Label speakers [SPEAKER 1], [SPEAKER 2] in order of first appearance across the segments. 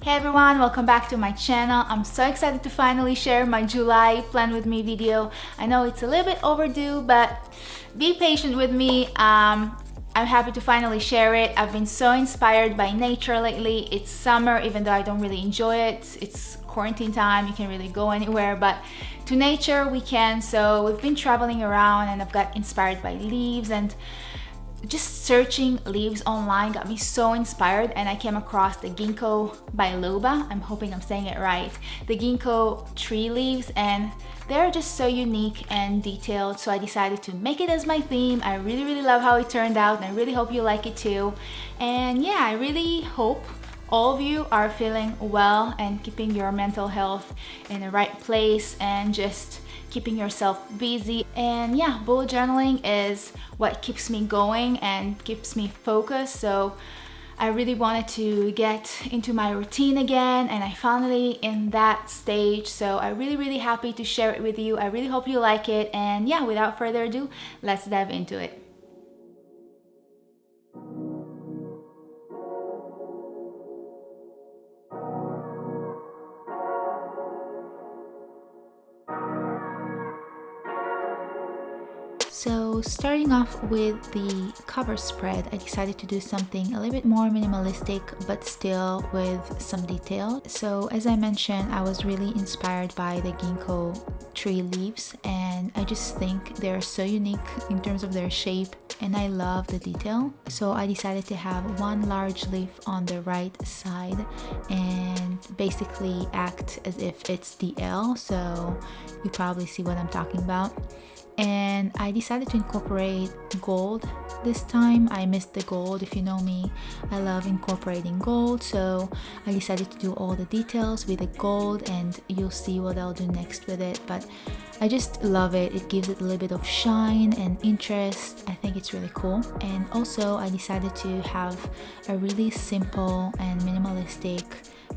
[SPEAKER 1] Hey everyone, welcome back to my channel. I'm so excited to finally share my July Plan With Me video. I know it's a little bit overdue, but be patient with me. I'm happy to finally share it. I've been so inspired by nature lately. It's summer, even though I don't really enjoy it. It's quarantine time, you can't really go anywhere, but to nature we can. So we've been traveling around and I've got inspired by leaves, and just searching leaves online got me so inspired, and I came across the ginkgo biloba. I'm hoping I'm saying it right. The ginkgo tree leaves, and they're just so unique and detailed, so I decided to make it as my theme. I really love how it turned out, and I really hope you like it too. And yeah, I really hope all of you are feeling well and keeping your mental health in the right place and just keeping yourself busy. And yeah, bullet journaling is what keeps me going and keeps me focused. So I really wanted to get into my routine again, and I finally in that stage. So I'm really happy to share it with you. I really hope you like it. And yeah, without further ado, let's dive into it. So starting off with the cover spread, I decided to do something a little bit more minimalistic but still with some detail. So as I mentioned, I was really inspired by the ginkgo tree leaves, and I just think they're so unique in terms of their shape, and I love the detail. So I decided to have one large leaf on the right side and basically act as if it's the L, so you probably see what I'm talking about. And I decided to incorporate gold this time. I missed the gold. If you know me, I love incorporating gold, so I decided to do all the details with the gold, and you'll see what I'll do next with it. But I just love it. It gives it a little bit of shine and interest. I think it's really cool. And also I decided to have a really simple and minimalistic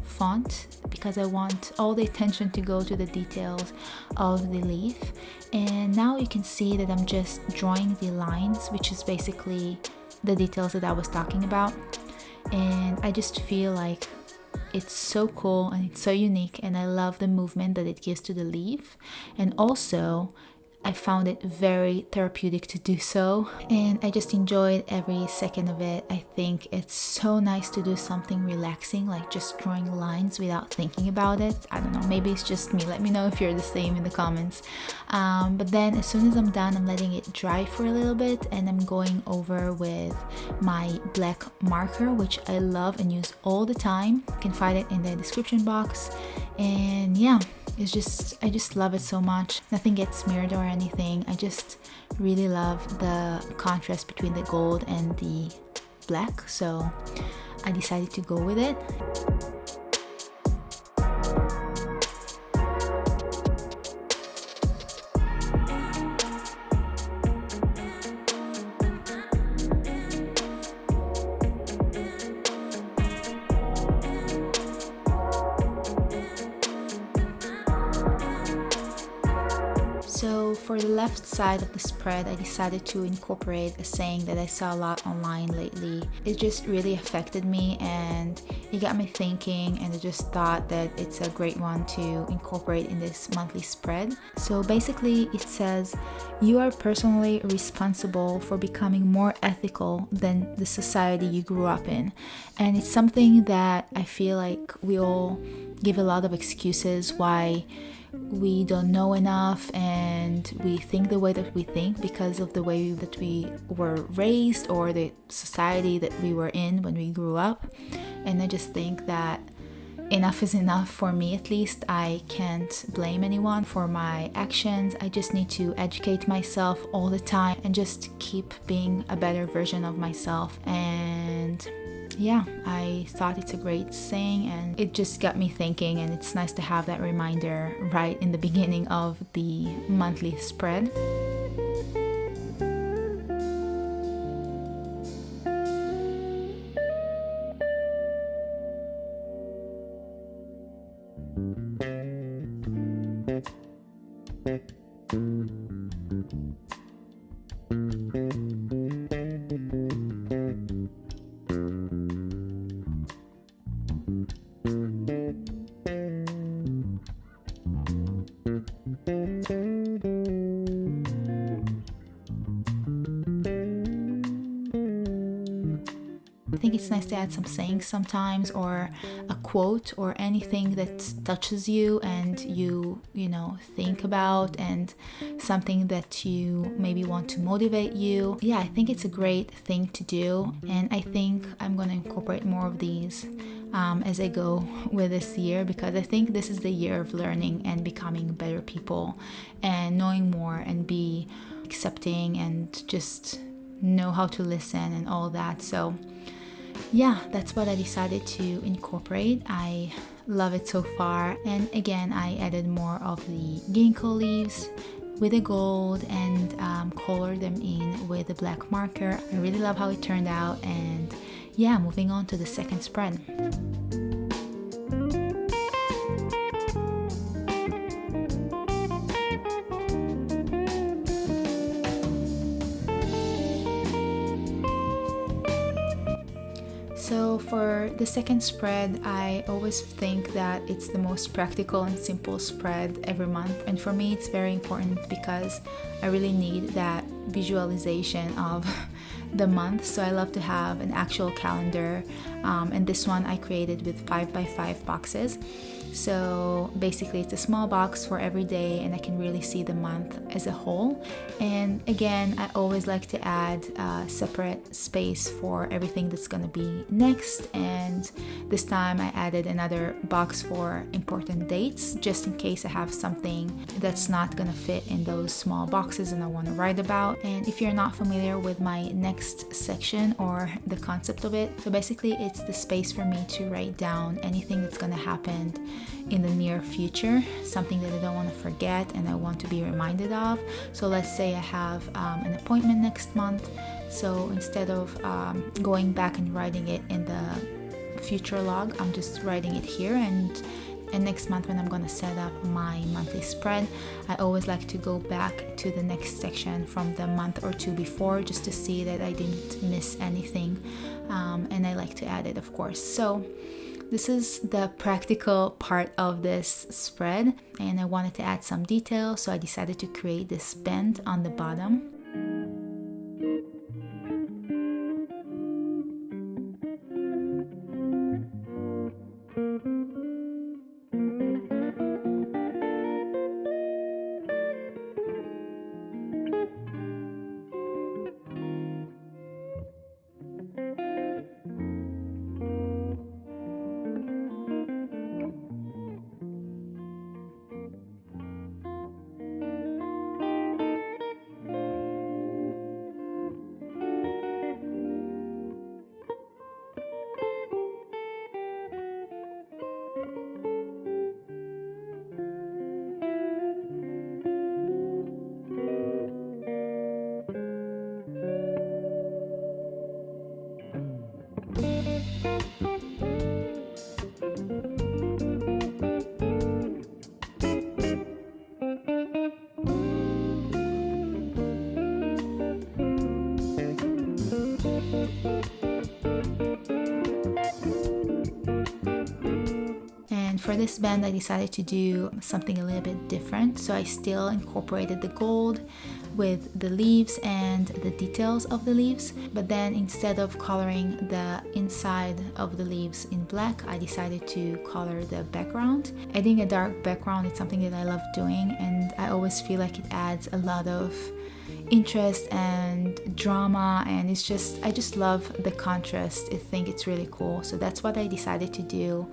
[SPEAKER 1] font because I want all the attention to go to the details of the leaf. And now you can see that I'm just drawing the lines, which is basically the details that I was talking about. And I just feel like it's so cool and it's so unique, and I love the movement that it gives to the leaf. And also I found it very therapeutic to do so, and I just enjoyed every second of it. I think it's so nice to do something relaxing, like just drawing lines without thinking about it. I don't know, maybe it's just me. Let me know if you're the same in the comments. But then as soon as I'm done, I'm letting it dry for a little bit, and I'm going over with my black marker, which I love and use all the time. You can find it in the description box. And yeah, I just love it so much. Nothing gets smeared or anything. I just really love the contrast between the gold and the black, so I decided to go with it. So for the left side of the spread, I decided to incorporate a saying that I saw a lot online lately. It just really affected me, and it got me thinking, and I just thought that it's a great one to incorporate in this monthly spread. So basically it says, you are personally responsible for becoming more ethical than the society you grew up in. And it's something that I feel like we all give a lot of excuses why we don't know enough, and we think the way that we think because of the way that we were raised or the society that we were in when we grew up. And I just think that enough is enough. For me at least, I can't blame anyone for my actions. I just need to educate myself all the time and just keep being a better version of myself. And yeah, I thought it's a great saying, and it just got me thinking, and it's nice to have that reminder right in the beginning of the monthly spread. it's nice to add some sayings sometimes, or a quote or anything that touches you and you know, think about, and something that you maybe want to motivate you. Yeah, I think it's a great thing to do, and I think I'm gonna incorporate more of these as I go with this year, because I think this is the year of learning and becoming better people and knowing more and be accepting and just know how to listen and all that. So yeah, that's what I decided to incorporate. I love it so far. And again, I added more of the ginkgo leaves with the gold and colored them in with the black marker. I really love how it turned out. And yeah, moving on to the second spread. So for the second spread, I always think that it's the most practical and simple spread every month. And for me, it's very important because I really need that visualization of the month. So I love to have an actual calendar. And this one I created with 5x5 boxes. So basically it's a small box for every day, and I can really see the month as a whole. And again, I always like to add a separate space for everything that's going to be next. And this time I added another box for important dates, just in case I have something that's not going to fit in those small boxes and I want to write about. And if you're not familiar with my next section or the concept of it, so basically it's the space for me to write down anything that's going to happen in the near future, something that I don't want to forget and I want to be reminded of. So let's say I have an appointment next month, so instead of going back and writing it in the future log, I'm just writing it here. And next month when I'm going to set up my monthly spread, I always like to go back to the next section from the month or two before, just to see that I didn't miss anything, and I like to add it, of course. So this is the practical part of this spread, and I wanted to add some detail, so I decided to create this bend on the bottom. For this band, I decided to do something a little bit different. So I still incorporated the gold with the leaves and the details of the leaves, but then instead of coloring the inside of the leaves in black, I decided to color the background. Adding a dark background is something that I love doing, and I always feel like it adds a lot of interest and drama, and I just love the contrast. I think it's really cool. So that's what I decided to do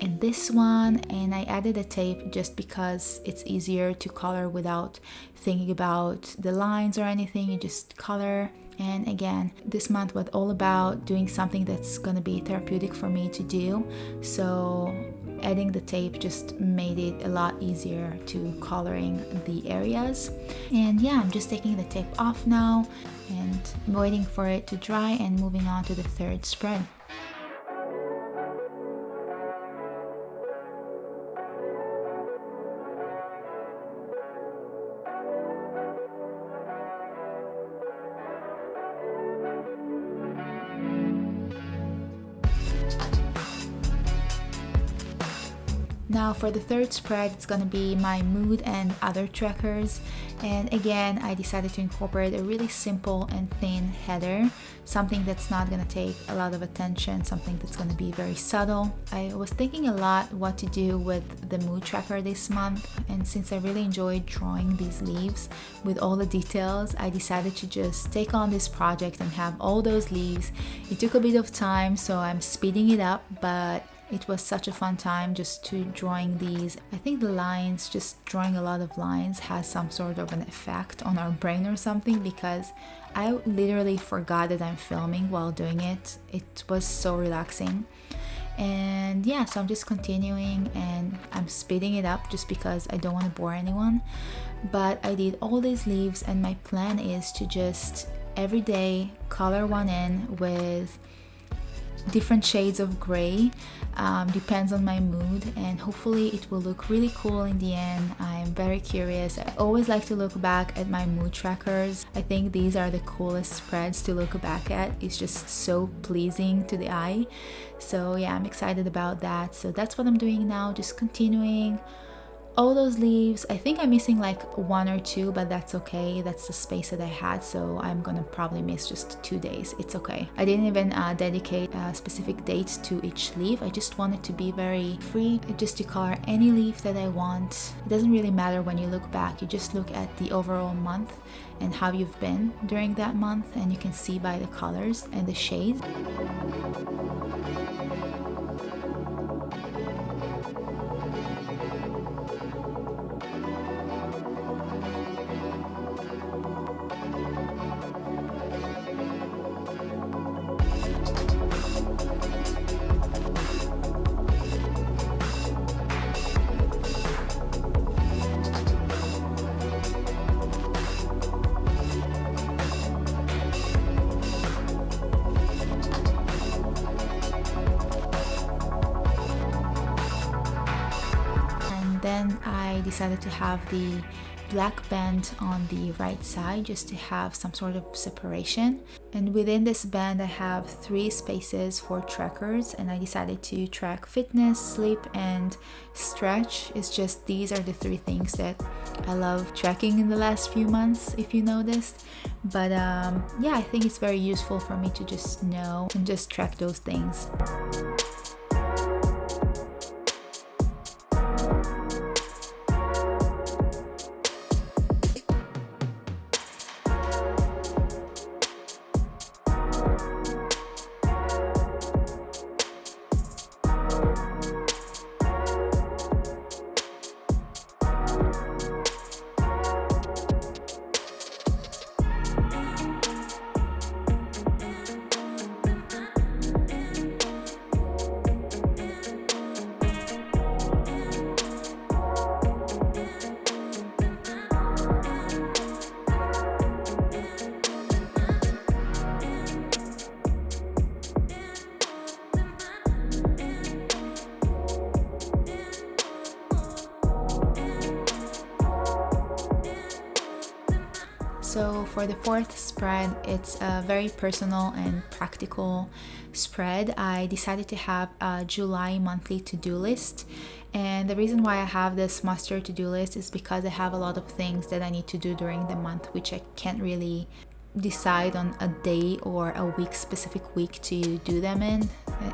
[SPEAKER 1] in this one, and I added a tape just because it's easier to color without thinking about the lines or anything. You just color. And again, this month was all about doing something that's gonna be therapeutic for me to do, so adding the tape just made it a lot easier to coloring the areas. And yeah, I'm just taking the tape off now and waiting for it to dry and moving on to the third spread. Now for the third spread, it's gonna be my mood and other trackers. And again, I decided to incorporate a really simple and thin header, something that's not gonna take a lot of attention, something that's gonna be very subtle. I was thinking a lot what to do with the mood tracker this month, and since I really enjoyed drawing these leaves with all the details, I decided to just take on this project and have all those leaves. It took a bit of time, so I'm speeding it up, but it was such a fun time just to drawing these. I think the lines, just drawing a lot of lines has some sort of an effect on our brain or something, because I literally forgot that I'm filming while doing it. It was so relaxing. And yeah, so I'm just continuing and I'm speeding it up just because I don't want to bore anyone. But I did all these leaves, and my plan is to just every day color one in with different shades of gray. Depends on my mood, and hopefully it will look really cool in the end. I'm very curious. I always like to look back at my mood trackers. I think these are the coolest spreads to look back at. It's just so pleasing to the eye. So yeah, I'm excited about that. So that's what I'm doing now, just continuing all those leaves. I think I'm missing like one or two, but that's okay. That's the space that I had, so I'm gonna probably miss just 2 days. It's okay. I didn't even dedicate a specific date to each leaf. I just wanted to be very free, just to color any leaf that I want. It doesn't really matter when you look back. You just look at the overall month and how you've been during that month, and you can see by the colors and the shades. Then I decided to have the black band on the right side just to have some sort of separation. And within this band I have 3 spaces for trackers, and I decided to track fitness, sleep, and stretch. It's just these are the 3 things that I love tracking in the last few months, if you noticed. But yeah, I think it's very useful for me to just know and just track those things. So for the 4th spread, it's a very personal and practical spread. I decided to have a July monthly to-do list. And the reason why I have this master to-do list is because I have a lot of things that I need to do during the month, which I can't really decide on a day or a week, specific week to do them in.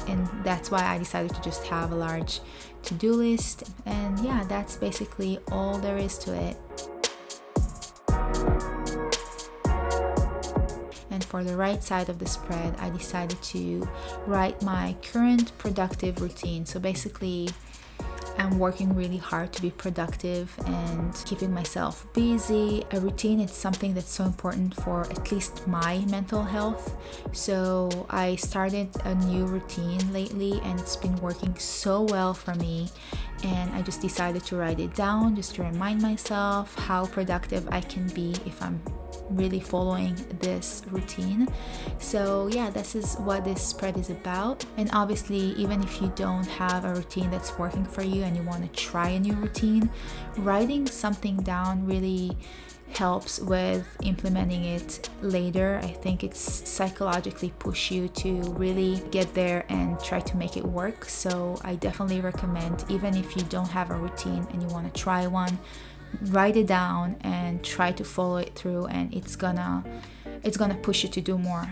[SPEAKER 1] And that's why I decided to just have a large to-do list. And yeah, that's basically all there is to it. And for the right side of the spread, I decided to write my current productive routine. So basically, I'm working really hard to be productive and keeping myself busy. A routine is something that's so important for at least my mental health. So I started a new routine lately, and it's been working so well for me. And I just decided to write it down just to remind myself how productive I can be if I'm really following this routine. So yeah, this is what this spread is about. And obviously, even if you don't have a routine that's working for you and you want to try a new routine, writing something down really helps with implementing it later. I think it's psychologically push you to really get there and try to make it work. So I definitely recommend, even if you don't have a routine and you want to try one, write it down and try to follow it through, and it's gonna push you to do more.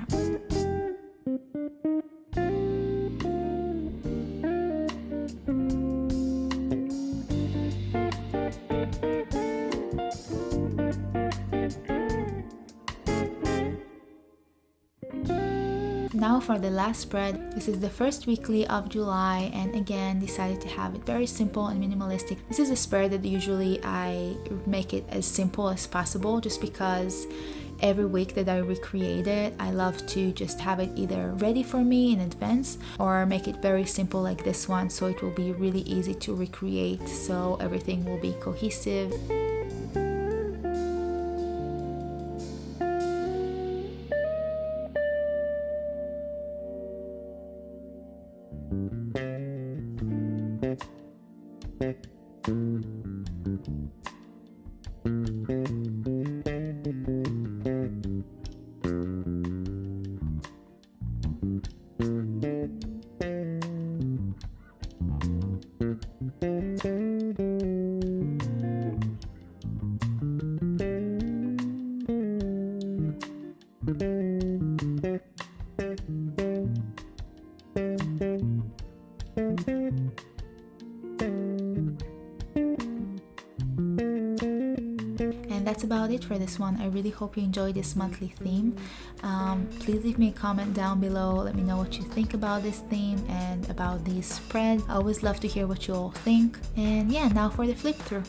[SPEAKER 1] Now for the last spread. This is the first weekly of July, and again decided to have it very simple and minimalistic. This is a spread that usually I make it as simple as possible, just because every week that I recreate it, I love to just have it either ready for me in advance or make it very simple like this one, so it will be really easy to recreate, so everything will be cohesive. And that's about it for this one. I really hope you enjoyed this monthly theme. Please leave me a comment down below. Let me know what you think about this theme and about these spreads. I always love to hear what you all think. And yeah, now for the flip through.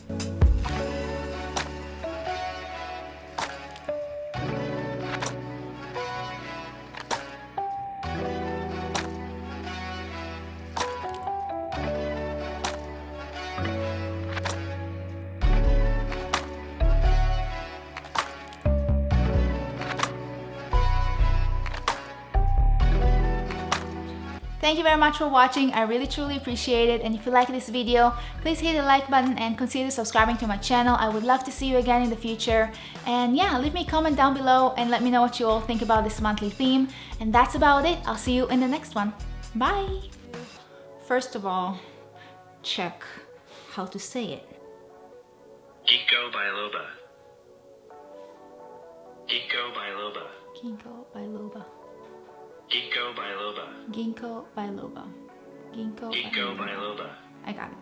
[SPEAKER 1] Thank you very much for watching. I really truly appreciate it, and if you like this video, please hit the like button and consider subscribing to my channel. I would love to see you again in the future. And yeah, leave me a comment down below and let me know what you all think about this monthly theme. And that's about it. I'll see you in the next one. Bye! First of all, check how to say it.
[SPEAKER 2] Ginkgo biloba. Ginkgo biloba.
[SPEAKER 1] Ginkgo biloba.
[SPEAKER 2] Ginkgo biloba.
[SPEAKER 1] Ginkgo biloba. Ginkgo
[SPEAKER 2] biloba.
[SPEAKER 1] I got it.